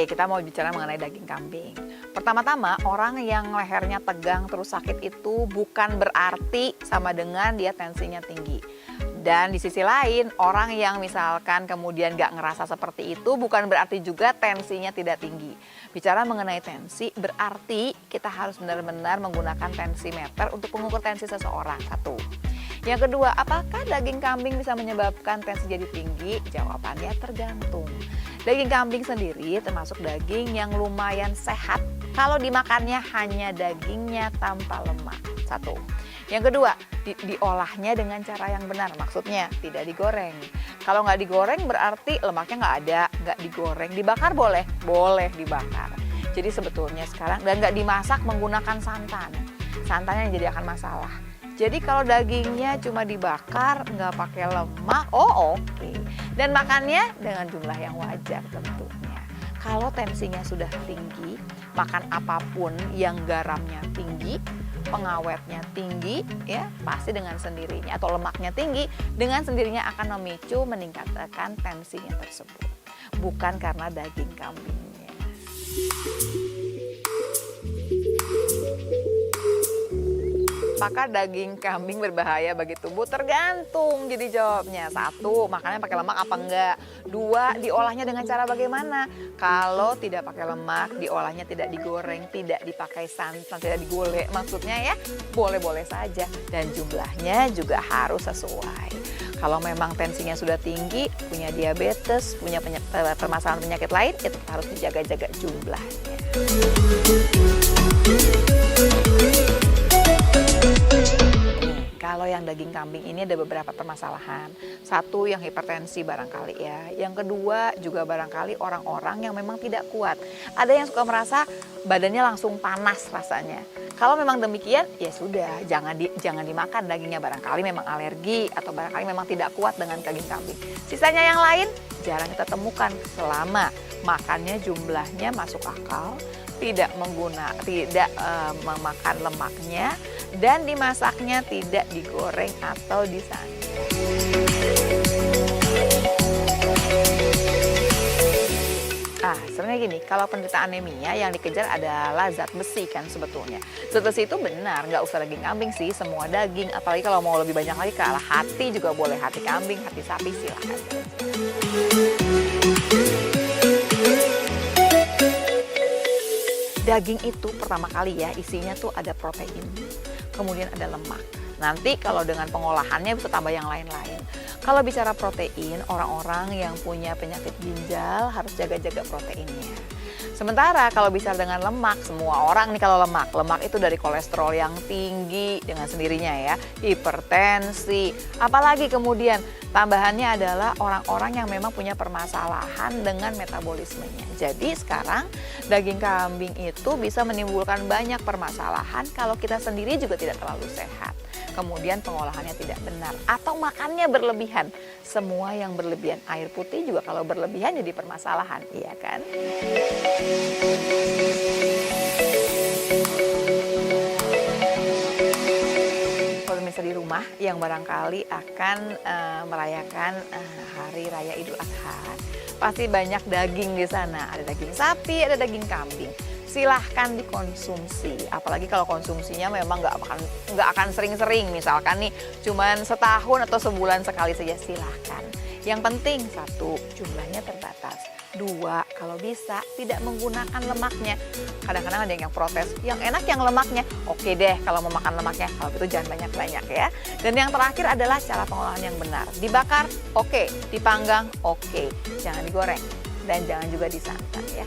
Oke, kita mau bicara mengenai daging kambing. Pertama-tama, orang yang lehernya tegang terus sakit itu bukan berarti sama dengan dia tensinya tinggi. Dan di sisi lain, orang yang misalkan kemudian gak ngerasa seperti itu bukan berarti juga tensinya tidak tinggi. Bicara mengenai tensi, berarti kita harus benar-benar menggunakan tensimeter untuk mengukur tensi seseorang. Satu. Yang kedua, apakah daging kambing bisa menyebabkan tensi jadi tinggi? Jawabannya tergantung. Daging kambing sendiri termasuk daging yang lumayan sehat kalau dimakannya hanya dagingnya tanpa lemak. Satu. Yang kedua, diolahnya dengan cara yang benar. Maksudnya tidak digoreng. Kalau nggak digoreng berarti lemaknya nggak ada, nggak digoreng. Dibakar boleh? Boleh dibakar. Jadi sebetulnya sekarang, dan nggak dimasak menggunakan santan. Santannya yang jadi akan masalah. Jadi kalau dagingnya cuma dibakar, nggak pakai lemak, oke. Dan makannya dengan jumlah yang wajar tentunya. Kalau tensinya sudah tinggi, makan apapun yang garamnya tinggi, pengawetnya tinggi, ya pasti dengan sendirinya, atau lemaknya tinggi, dengan sendirinya akan memicu meningkatkan tensinya tersebut. Bukan karena daging kambingnya. Apakah daging kambing berbahaya bagi tubuh? Tergantung jadi jawabnya. Satu, makannya pakai lemak apa enggak? Dua, diolahnya dengan cara bagaimana? Kalau tidak pakai lemak, diolahnya tidak digoreng, tidak dipakai santan, tidak digolek, maksudnya ya boleh-boleh saja. Dan jumlahnya juga harus sesuai. Kalau memang tensinya sudah tinggi, punya diabetes, punya permasalahan penyakit lain, itu harus dijaga-jaga jumlahnya. Kalau yang daging kambing ini ada beberapa permasalahan. Satu, yang hipertensi barangkali ya. Yang kedua juga barangkali orang-orang yang memang tidak kuat. Ada yang suka merasa badannya langsung panas rasanya. Kalau memang demikian, ya sudah, jangan dimakan dagingnya. Barangkali memang alergi atau barangkali memang tidak kuat dengan daging kambing. Sisanya yang lain jarang kita temukan selama makannya jumlahnya masuk akal, tidak memakan lemaknya, dan dimasaknya tidak digoreng atau disantan. Sebenarnya gini, kalau penderita anemia yang dikejar adalah zat besi kan sebetulnya. Zat besi itu benar, nggak usah daging kambing sih, semua daging. Apalagi kalau mau lebih banyak lagi ke arah hati juga boleh, hati kambing, hati sapi silahkan. Daging itu pertama kali ya isinya tuh ada protein, kemudian ada lemak. Nanti kalau dengan pengolahannya bisa tambah yang lain-lain. Kalau bicara protein, orang-orang yang punya penyakit ginjal harus jaga-jaga proteinnya. Sementara kalau bicara dengan lemak, semua orang nih kalau lemak itu dari kolesterol yang tinggi dengan sendirinya ya, hipertensi, apalagi kemudian tambahannya adalah orang-orang yang memang punya permasalahan dengan metabolismenya. Jadi sekarang daging kambing itu bisa menimbulkan banyak permasalahan kalau kita sendiri juga tidak terlalu sehat. Kemudian pengolahannya tidak benar atau makannya berlebihan. Semua yang berlebihan, air putih juga kalau berlebihan jadi permasalahan, iya kan? Pemirsa di rumah yang barangkali akan merayakan Hari Raya Idul Adha, pasti banyak daging di sana. Ada daging sapi, ada daging kambing. Silahkan dikonsumsi, apalagi kalau konsumsinya memang nggak akan sering-sering, misalkan nih cuman setahun atau sebulan sekali saja, silahkan. Yang penting satu, jumlahnya terbatas. Dua, kalau bisa tidak menggunakan lemaknya. Kadang-kadang ada yang protes, yang enak yang lemaknya. Oke deh kalau mau makan lemaknya, kalau gitu jangan banyak-banyak ya. Dan yang terakhir adalah cara pengolahan yang benar. Dibakar, oke. Dipanggang, oke. Jangan digoreng dan jangan juga disantan ya.